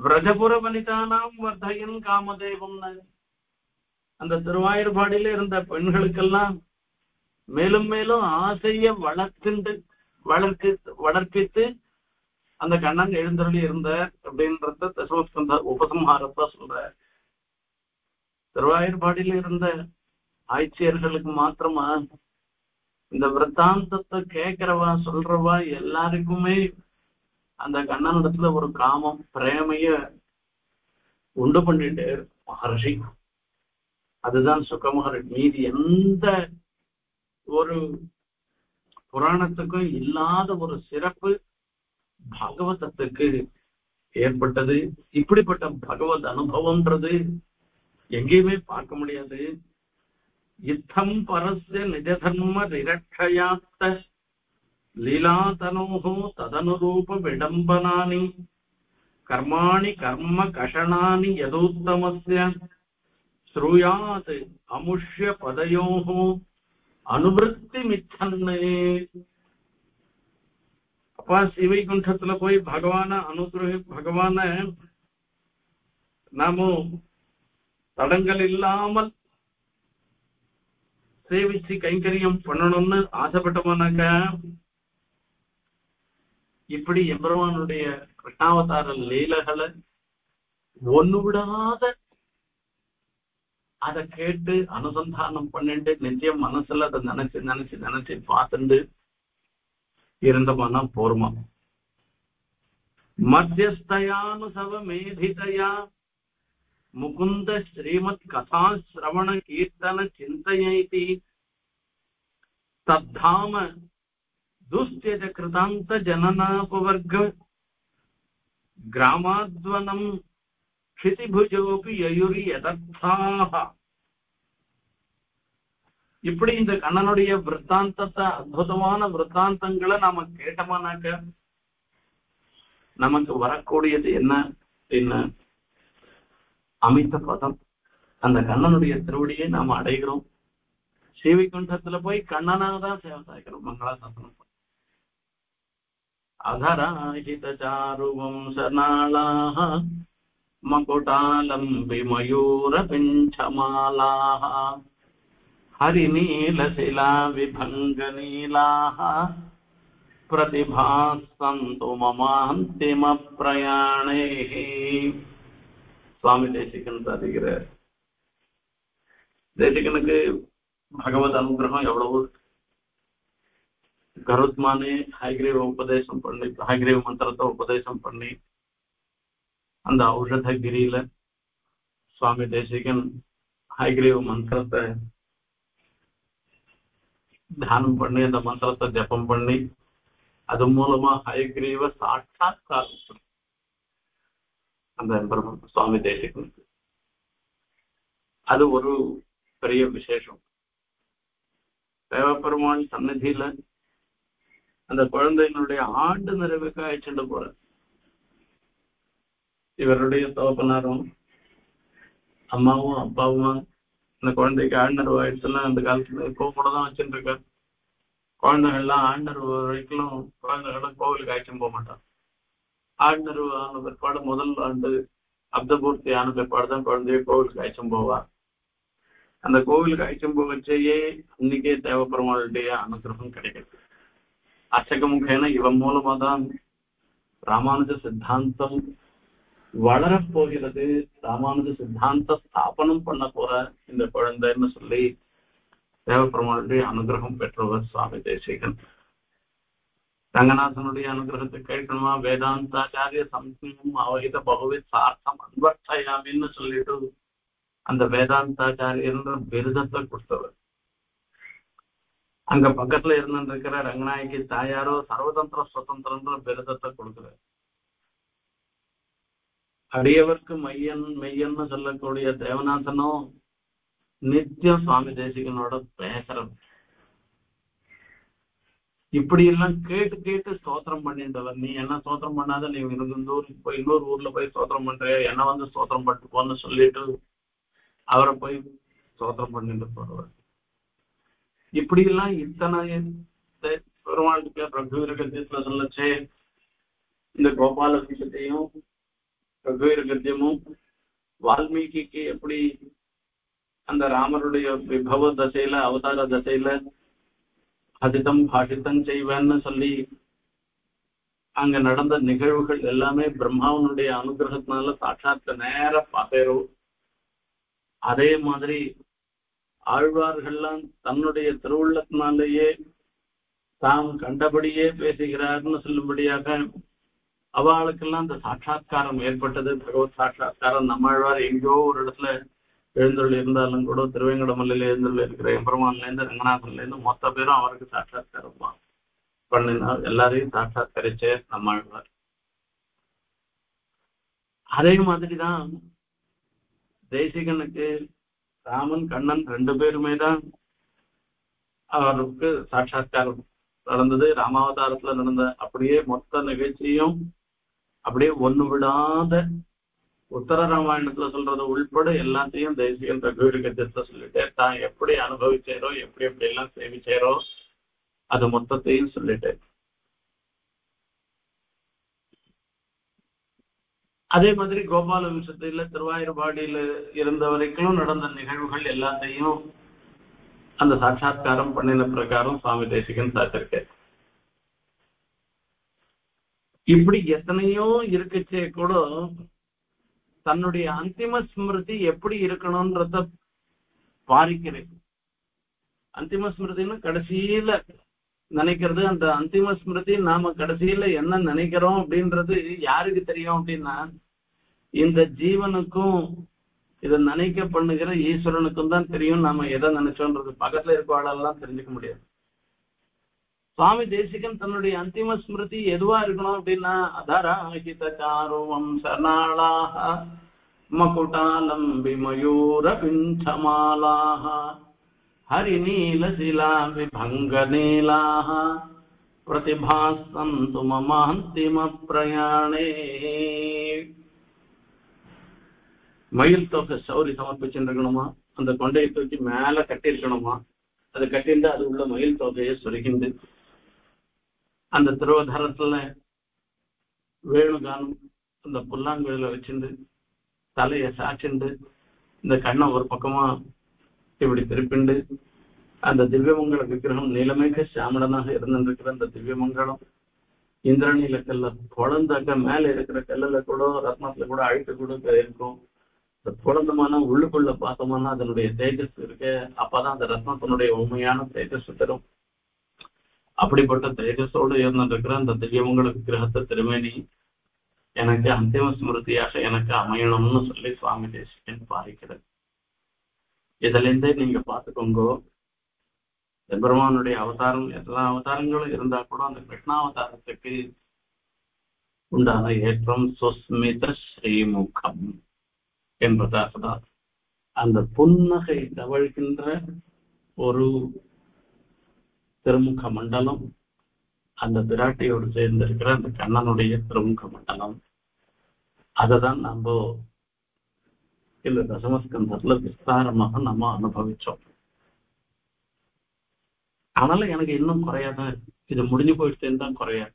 விரஜபுர வனிதானாம் வர்தயன் காமதேவம், அந்த திருவாயூர்பாடியில இருந்த பெண்களுக்கெல்லாம் மேலும் மேலும் ஆசைய வளர்ப்பித்து அந்த கண்ணன் எழுந்தருளி இருந்த அப்படின்றத தசமஸ்கந்த உபசம்ஹாரத்தை சொல்ற. திருவாயூர்பாடியில இருந்த ஆய்ச்சியர்களுக்கு மாத்திரமா இந்த விரத்தாந்தத்தை கேட்கிறவா சொல்றவா எல்லாருக்குமே அந்த கண்ணனிடத்துல ஒரு காமம் பிரேமைய உண்டு பண்ணிட்டு மகர்ஷி. அதுதான் சுகமகர். மீதி எந்த ஒரு புராணத்துக்கும் இல்லாத ஒரு சிறப்பு பாகவதத்துக்கு ஏற்பட்டது. இப்படிப்பட்ட பகவத் அனுபவம்ன்றது எங்கேயுமே பார்க்க முடியாது. யுத்தம் பரஸ்ய நிஜதர்ம நிரக்ஷயாத்த லீலாதனோஹோ ததனுரூப விடம்பனானி கர்மாணி கர்ம கஷணானி யதோத்தமஸ்ய ஸ்ரூயாத் அமுஷ்ய பதயோஹோ அனுவருத்தி மிச்சன்னே. அப்பா சிவைகுண்டத்துல போய் பகவான நாமும் தடங்கள் இல்லாமல் சேவிச்சு கைங்கரியம் பண்ணணும்னு ஆசைப்பட்டோம்னாக்க இப்படி எம்பெருமானுடைய கிருஷ்ணாவதார லீலைகளை ஒண்ணு விடாத அதை கேட்டு அனுசந்தானம் பண்ணிட்டு நிச்சயம் மனசுல அதை நினைச்சு நினைச்சு நினைச்சு பார்த்துட்டு இருந்தோம்னா போருமா. மத்தியஸ்தயானுசவ மேதிதயா முகுந்த ஸ்ரீமத் கதா சிரவண கீர்த்தன சிந்தையைதி தத்தாம துஸ்தியஜ கிருதாந்த ஜனனாபவர்க கிராமாத்வனம் க்ஷிதிபுஜோபி யயுரி யதர்த்தாக. இப்படி இந்த கண்ணனுடைய விற்த்தாந்தத்தை அற்புதமான விற்த்தாந்தங்களை நாம கேட்டோம்னாக்க நமக்கு வரக்கூடியது என்ன? அமித பதம். அந்த கண்ணனுடைய திருவடியை நாம அடைகிறோம். ஸ்ரீவைகுண்டத்துல போய் கண்ணனாக தான் சேவை சாய்க்கிறோம். மங்களாசாசனம் அதராஹிதாருவம் சர்ணாளாஹ மகுடாலம்பி மயூர பிஞ்சமாலாஹ ஹரிநீலசிலா விபங்க நீலாஹ பிரதிபாசந்து மமாந்திம பிரயாணே. சுவாமி தேசிகன் சாதிக்கிறார். தேசிகனுக்கு பகவத் அனுகிரகம் எவ்வளவு. கருத்மானே ஹைகிரீவ உபதேசம் பண்ணி, ஹைகிரீவ மந்திரத்தை உபதேசம் பண்ணி அந்த ஔஷதகிரியில சுவாமி தேசிகன் ஹைகிரீவ மந்திரத்தை தியானம் பண்ணி அந்த மந்திரத்தை ஜபம் பண்ணி அது மூலமா ஹயக்ரீவ சாட்சாத்காரம் அந்த சுவாமி தேசிகனுக்கு அது ஒரு பெரிய விசேஷம். தேவப்பெருமான் சன்னதியில அந்த குழந்தைகளுடைய ஆண்டு நிறைவுக்கு அழைச்சிட்டு போற இவருடைய தகப்பனாரும் அம்மாவும் அப்பாவுமா இந்த குழந்தைக்கு ஆண்டர் ஆயிடுச்சுன்னா அந்த காலத்துல இப்போ கூட தான் வச்சுட்டு இருக்க. குழந்தைகள்லாம் ஆண்டர் வரைக்கும் குழந்தைகளும் கோவிலுக்கு அழைச்சும் போக மாட்டான். ஆண்டர் ஆன பிற்பாடு முதல் ஆண்டு அப்தபூர்த்தி ஆன பிற்பாடு தான் குழந்தைய கோவிலுக்கு அழைச்சும் போவா. அந்த கோவிலுக்கு அழைச்சும் போகச்சேயே இன்னைக்கே தேவப்பெருமாளுடைய அனுகிரகம் கிடைக்கிறது. அர்ச்சகமுகேன இவன் மூலமா தான் ராமானுஜ சித்தாந்தம் வளரப்போகிறது. ராமானுஜ சித்தாந்த ஸ்தாபனம் பண்ண போற இந்த குழந்தைன்னு சொல்லி தேவப்பெருமாளுடைய அனுகிரகம் பெற்றவர் சுவாமி தேசிகன். ரங்கநாதனுடைய அனுகிரகத்தை கேட்கணுமா? வேதாந்தாச்சாரிய சம்ஸ்கிருதம் அவகித பகுவித் சார்த்தம் அன்வர்த்தயாமின்னு சொல்லிட்டு அந்த வேதாந்தாச்சாரியன்ற விருதத்தை கொடுத்தவர். அங்க பக்கத்துல இருந்துருக்கிற ரங்கநாயகி தாயாரோ சர்வதந்திர சுதந்திரன்ற விருதத்தை கொடுக்கிறார். அடியவர்க்கு மையன் மெய்யன்னு சொல்லக்கூடிய தேவநாதனும் நித்தியம் சுவாமி தேசிகனோட பேசுற இப்படி எல்லாம் கேட்டு கேட்டு ஸ்தோத்திரம் பண்ணிட்டவர். நீ என்ன ஸ்தோத்திரம் பண்ணாத, நீ இன்னொரு ஊர்ல போய் ஸ்தோத்திரம் பண்றிய, என்ன வந்து ஸ்தோத்திரம் பண்ணிட்டு சொல்லிட்டு அவரை போய் ஸ்தோத்திரம் பண்ணிட்டு போறவர். இப்படி எல்லாம் இத்தனை பெருமாளுக்கு ரகுவீர கத்தியத்துல சொல்லச்சே இந்த கோபால விஷயத்தையும் ரகுவீர கத்தியமும் வால்மீகிக்கு எப்படி அந்த ராமருடைய விபவ தசையில அவதார தசையில அதிதம் பாஷித்தம் செய்வேன்னு சொல்லி அங்க நடந்த நிகழ்வுகள் எல்லாமே பிரம்மாவனுடைய அனுகிரகத்தினால சாட்சாத்த நேர பார்த்தேரும். அதே மாதிரி ஆழ்வார்கள்லாம் தன்னுடைய திருவுள்ளத்தினாலேயே தாம் கண்டபடியே பேசுகிறார்னு சொல்லும்படியாக அவளுக்கெல்லாம் அந்த சாட்சா்காரம் ஏற்பட்டது. பகவத் சாட்சா்காரம். நம்மாழ்வார் எங்கேயோ ஒரு இடத்துல எழுந்தருள் இருந்தாலும் கூட திருவேங்கடமல்லியில எழுந்தருள் இருக்கிற எம்பெருமான்ல இருந்து ரங்கநாதன்ல இருந்து மொத்த பேரும் அவருக்கு சாட்சா்காரமா பண்ணினார். எல்லாரையும் சாட்சாத்கரிச்சே நம்மாழ்வார். அதே மாதிரிதான் தேசிகனுக்கு ராமன் கண்ணன் ரெண்டு பேருமே தான் அவருக்கு சாட்சாத்காரம் நடந்தது. ராமாவதாரத்துல நடந்த அப்படியே மொத்த நிகழ்ச்சியும் அப்படியே ஒண்ணு விடாத உத்தர ராமாயணத்துல சொல்றது உள்பட எல்லாத்தையும் தேசிகன் ரகுவீர கத்தியத்துல சொல்லிட்டே தான் எப்படி அனுபவிச்சேரோ எப்படி எப்படி எல்லாம் சேவிச்சேரோ அது மொத்தத்தையும் சொல்லிட்டேன். அதே மாதிரி கோபால விஷயத்துல திருவாயூர்பாடியில இருந்த வரைக்கும் நடந்த நிகழ்வுகள் எல்லாத்தையும் அந்த சாட்சாத்காரம் பண்ணின பிரகாரம் சுவாமி தேசிகன் சாத்திருக்க. இப்படி எத்தனையோ இருக்குச்சே கூட தன்னுடைய அந்திம ஸ்மிருதி எப்படி இருக்கணும்ன்றத பாரிக்கிறேன். அந்திம ஸ்மிருதின்னு கடைசியில நினைக்கிறது. அந்த அந்திம ஸ்மிருதி நாம கடைசியில என்ன நினைக்கிறோம் அப்படின்றது யாருக்கு தெரியும் அப்படின்னா இந்த ஜீவனுக்கும் இதை நினைக்க பண்ணுகிற ஈஸ்வரனுக்கும் தான் தெரியும் நாம எதை நினைச்சோன்றது. பக்கத்துல இருக்கவாளெல்லாம் தெரிஞ்சுக்க முடியாது. சுவாமி தேசிகன் தன்னுடைய அந்திம ஸ்மிருதி எதுவா இருக்கணும் அப்படின்னா அதராஹிதாருவம் சர்ணாளாஹ மகுடாலம்பி மயூர பிஞ்சமாலாஹ ஹரிநீலசிலா விபங்க நீலாஹ பிரதிபாசந்து மமாந்திம பிரயாணே. மயில் தொகை சௌரி சமர்ப்பிச்சுருக்கணுமா, அந்த கொண்டையை தூக்கி மேல கட்டியிருக்கணுமா, அது கட்டிட்டு அது உள்ள மயில் தொகையை சொருகிண்டு அந்த திருவதரத்துல வேணுகானம் அந்த புல்லாங்குழல வச்சுண்டு தலையை சாய்ச்சுண்டு இந்த கண்ணை ஒரு பக்கமா இப்படி திருப்பிண்டு அந்த திவ்யமங்கல விக்கிரகம் நீலமேக சாமடனாக இருந்திருக்கிற அந்த திவ்யமங்கலம் இந்திரநீல கல்ல குழந்தைக்க மேல இருக்கிற கல்லுல கூட ரத்னத்துல கூட அழுத்து கூட இருக்கும். இந்த குழந்தமான உள்ளுக்குள்ள பார்த்தோம்னா அதனுடைய தேஜஸ் இருக்கு. அப்பதான் அந்த ரத்னத்தினுடைய உண்மையான தேஜஸ் தரும். அப்படிப்பட்ட தேஜஸோடு இருந்திருக்கிற அந்த திவ்யமங்கல விக்கிரகத்தை திருமேனி எனக்கு அந்திம ஸ்மிருதியாக எனக்கு அமையணும்னு சொல்லி சுவாமி தேசிகன் பாதிக்கிறது. இதுல இருந்தே நீங்க பாத்துக்கோங்க, பெருமானுடைய அவதாரம் எல்லா அவதாரங்களும் இருந்தா கூட அந்த கிருஷ்ணாவதாரத்துக்கு உண்டான ஏற்றம் சுஸ்மித ஸ்ரீமுகம் என்பதாக அந்த புன்னகை தவழ்கின்ற ஒரு திருமுக மண்டலம், அந்த விராட்டியோடு சேர்ந்திருக்கிற அந்த கண்ணனுடைய திருமுக மண்டலம், அததான் நம்ம இந்த தசமஸ்கந்தத்துல விஸ்தாரமாக நம்ம அனுபவிச்சோம். ஆனாலும் எனக்கு இன்னும் குறையாதான், இது முடிஞ்சு போயிடுச்சுன்னு தான் குறையாது.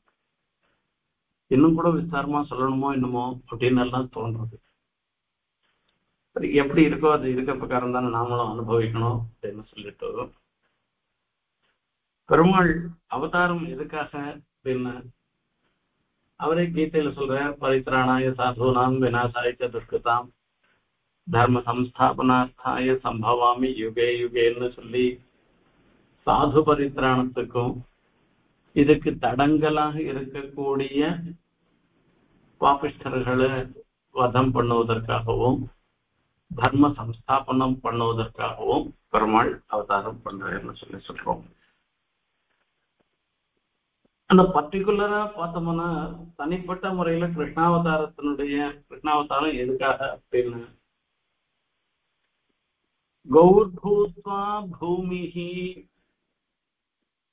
இன்னும் கூட விஸ்தாரமா சொல்லணுமோ என்னமோ அப்படின்னு எல்லாம் தோன்றது. எப்படி இருக்கோ அது இருக்க பிரகாரம் தானே நாமளும் அனுபவிக்கணும் அப்படின்னு சொல்லிட்டு, பெருமாள் அவதாரம் எதுக்காக அப்படின்னு அவரே கீதையில சொல்ற, பரித்ராணாய சாதுனாம் விநாசாய துஷ்கிருதாம் தர்ம சம்ஸ்தாபனார்த்தாய சம்பவாமி யுகே யுகேன்னு சொல்லி சாது பரித்ராணத்துக்கும் இதுக்கு தடங்கலாக இருக்கக்கூடிய பாபிஷ்டர்களை வதம் பண்ணுவதற்காகவும் தர்ம சம்ஸ்தாபனம் பண்ணுவதற்காகவும் பெருமாள் அவதாரம் பண்றேன்னு சொல்லி சொல்றோம். அந்த பர்டிகுலரா பார்த்தோம்னா தனிப்பட்ட முறையில கிருஷ்ணாவதாரம் எதுக்காக அப்படின்னு, கௌர்பூத்வா பூமிஹி,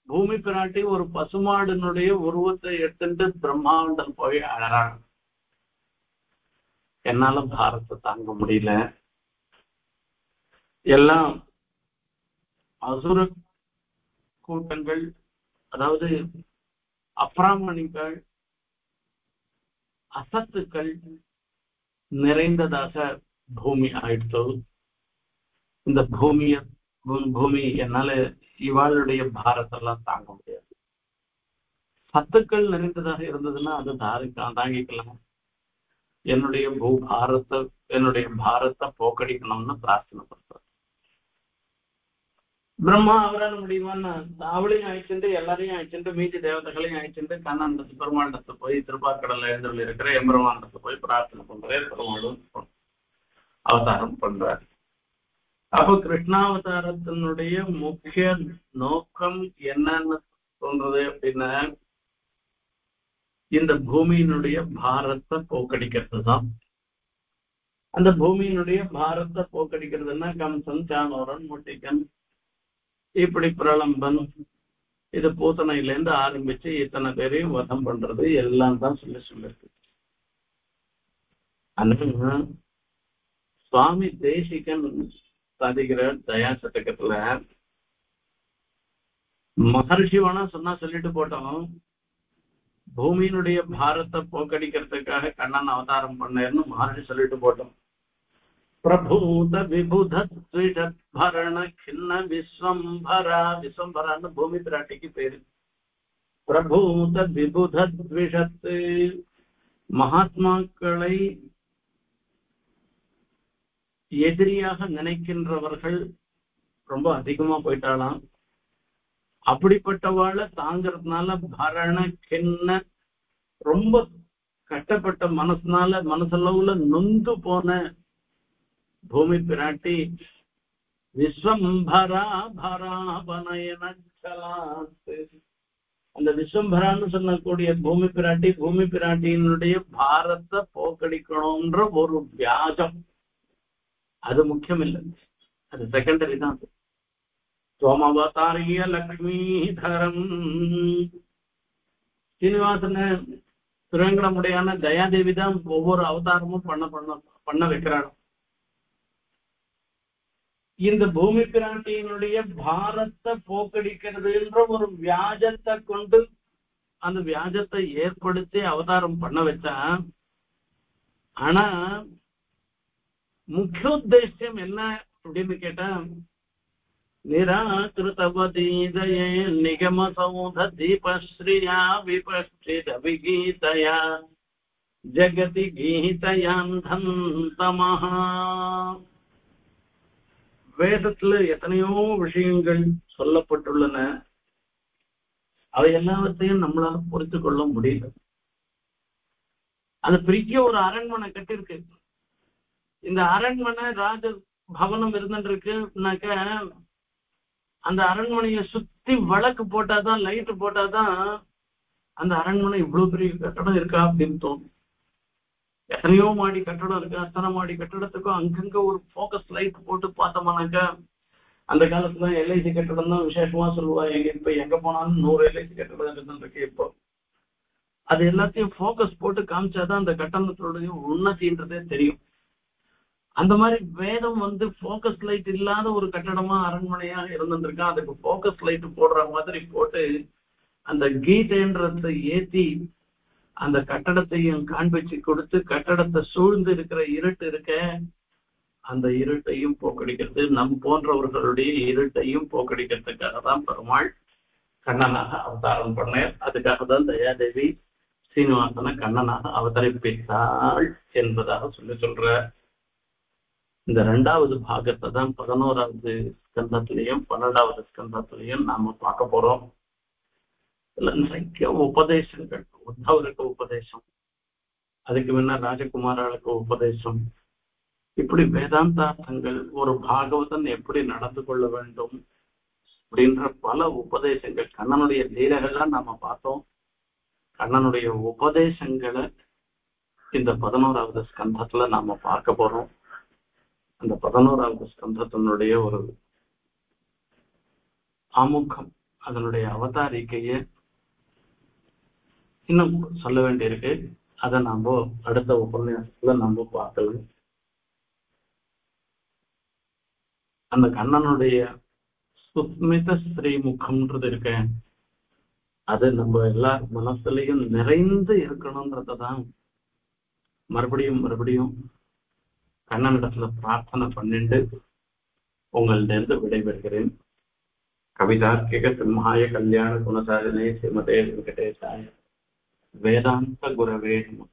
பூமி பிராட்டி ஒரு பசுமாடினுடைய உருவத்தை எடுத்துட்டு பிரம்மாண்டம் போய் அழறாங்க. என்னால பாரத்தை தாங்க முடியல, எல்லாம் அசுர கூட்டங்கள், அதாவது அப்ராமணிகள் அசத்துக்கள் நிறைந்ததாக பூமி ஆயிடுச்சு. இந்த பூமி என்னால இவாளுடைய பாரத்தெல்லாம் தாங்க முடியாது. சத்துக்கள் நிறைந்ததாக இருந்ததுன்னா அது தாங்கிக்கலாம். என்னுடைய பாரத்தை போக்கடிக்கணும்னு பிரார்த்தனை பண்றார். பிரம்மா அவரால் முடியுமான்னு அவளையும் அழைச்சுட்டு எல்லாரையும் அழைச்சுட்டு மீதி தேவதைகளையும் அழைச்சுட்டு கண்ணாண்டத்து பெருமாண்டத்தை போய் திருப்பாக்கடல எழுந்துள்ள இருக்கிற எம்பெருமாண்டத்தை போய் பிரார்த்தனை பண்றாரு. பெருமாளும் அவதாரம் பண்றாரு. அப்ப கிருஷ்ணாவதாரத்தினுடைய முக்கிய நோக்கம் என்னன்னு சொல்றது அப்படின்னா, இந்த பூமியினுடைய பாரத்தை போக்கடிக்கிறது தான். அந்த பூமியினுடைய பாரத்தை போக்கடிக்கிறதுன்னா கம்சன், சானோரன், முட்டிக்கன், இப்படி பிரலம்பன், இது பூசணையில இருந்து ஆரம்பிச்சு இத்தனை பேரையும் வதம் பண்றது எல்லாம் தான் சொல்லிருக்கு. ஆனா சுவாமி தேசிகன் சாதிக்கிற தயா சதகத்துல மகர்ஷி வேணா சொன்னா சொல்லிட்டு போட்டோம், பூமியினுடைய பாரத்தை போக்கடிக்கிறதுக்காக கண்ணன் அவதாரம் பண்ணேன்னு மகர்ஷி சொல்லிட்டு போட்டோம். பிரபூத விபுதரண கிண்ண விஸ்வம்பரா, விஸ்வம்பரான்னு பூமி பிராட்டிக்கு பேரு. பிரபூத விபுதத்விஷத்து, மகாத்மாக்களை எதிரியாக நினைக்கின்றவர்கள் ரொம்ப அதிகமா போயிட்டாலாம். அப்படிப்பட்டவாழ தாங்கிறதுனால பரண கிண்ண, ரொம்ப கட்டப்பட்ட மனசளவுல நொந்து போன பூமி பிராட்டி விஸ்வம்பரா பராபனயனச்சலாத்து, அந்த விஸ்வம்பரான்னு சொல்லக்கூடிய பூமி பிராட்டியினுடைய பாரத்தை போக்கடிக்கணும்ன்ற ஒரு வியாஜம், அது முக்கியம் இல்லை, அது செகண்டரி தான். சோமவதாரிய லக்ஷ்மிதரம், சீனிவாசன திருவேங்கடமுடையான தயாதேவி தான் ஒவ்வொரு அவதாரமும் பண்ண வைக்கிறாள். இந்த பூமி பிராட்டியினுடைய பாரத்தை போக்கடிக்கிறதுன்ற ஒரு வியாஜத்தை கொண்டு அந்த வியாஜத்தை ஏற்படுத்தி அவதாரம் பண்ண வச்சா. ஆனா முக்கிய உத்தேசம் என்ன அப்படின்னு கேட்டா, நிராகிருதவதீதயே நிகம சௌத தீபஸ்ரீயா விபஷ்டித விகீதயா ஜகதி கீதயாந்தம் தமஹா. வேதத்துல எத்தனையோ விஷயங்கள் சொல்லப்பட்டுள்ளன. அவை எல்லாவற்றையும் நம்மளால புரிந்து கொள்ள முடியல. அது பெரிய ஒரு அரண்மனை கட்டிருக்கு. இந்த அரண்மனை ராஜ பவனம் இருந்துருக்குனாக்க அந்த அரண்மனையை சுத்தி விளக்கு போட்டாதான், லைட்டு போட்டாதான் அந்த அரண்மனை இவ்வளவு பெரிய கட்டடம் இருக்கா அப்படின்னு தோணும். எத்தனையோ மாடி கட்டடம் இருக்கு. அத்தனை மாடி கட்டடத்துக்கும் அங்கங்க ஒரு போக்கஸ் லைட் போட்டு பார்த்தோம்னாக்கா, அந்த காலத்துல எல்ஐசி கட்டடம் தான் விசேஷமா சொல்லுவாங்க. இப்ப எங்க போனாலும் 100 எல்ஐசி கட்டடம் இருக்கு. இப்போ அது எல்லாத்தையும் போக்கஸ் போட்டு காமிச்சாதான் அந்த கட்டணத்துடைய உன்னதின்றதே தெரியும். அந்த மாதிரி வேதம் போக்கஸ் லைட் இல்லாத ஒரு கட்டடமா அரண்மனையா இருந்துருக்கா. அதுக்கு போக்கஸ் லைட் போடுற மாதிரி போட்டு அந்த கீதைன்றதை ஏத்தி அந்த கட்டடத்தையும் காண்பிச்சு கொடுத்து, கட்டடத்தை சூழ்ந்து இருக்கிற இருட்டு இருக்க அந்த இருட்டையும் போக்கடிக்கிறது, நம் போன்றவர்களுடைய இருட்டையும் போக்கடிக்கிறதுக்காக தான் பெருமாள் கண்ணனாக அவதாரம் பண்ணார். அதுக்காக தான் தயாதேவி சீனிவாசன கண்ணனாக அவதரிப்பித்தாள் என்பதாக சொல்ற. இந்த 2வது பாகத்தை தான் 11வது ஸ்கந்தத்திலையும் 12வது ஸ்கந்தத்திலையும் நாம பார்க்க போறோம். இதுல நிறைய உபதேசங்கள். உத்தவருக்கு உபதேசம், அதுக்கு முன்ன ராஜகுமாராளுக்கு உபதேசம், இப்படி வேதாந்தார்த்தங்கள், ஒரு பாகவதன் எப்படி நடந்து கொள்ள வேண்டும் அப்படின்ற பல உபதேசங்கள். கண்ணனுடைய லீலைகள்லாம் நாம பார்த்தோம். கண்ணனுடைய உபதேசங்களை இந்த 11வது ஸ்கந்தத்துல நாம பார்க்க போறோம். அந்த 11வது ஸ்கந்தத்தினுடைய ஒரு ஆமுகம், அதனுடைய அவதாரிக்கைய இன்னும் சொல்ல வேண்டியிருக்கு. அதை நாம அடுத்த உபன்யாசத்துல நாம பார்க்கலாம். அந்த கண்ணனுடைய சுஸ்மித ஸ்ரீமுகம்ன்றது இருக்க, அது நம்ம எல்லார் மனசுலையும் நிறைந்து இருக்கணும்ன்றதான் மறுபடியும் மறுபடியும் கண்ணனிடத்துல பிரார்த்தனை பண்ணிட்டு உங்களிடம் விடைபெறுகிறேன். கவிதார்க்கிக சிம்ஹாய கல்யாண குணசாலினே ஸ்ரீமதே வெங்கடேசாய வேதாந்த குரவே நமः.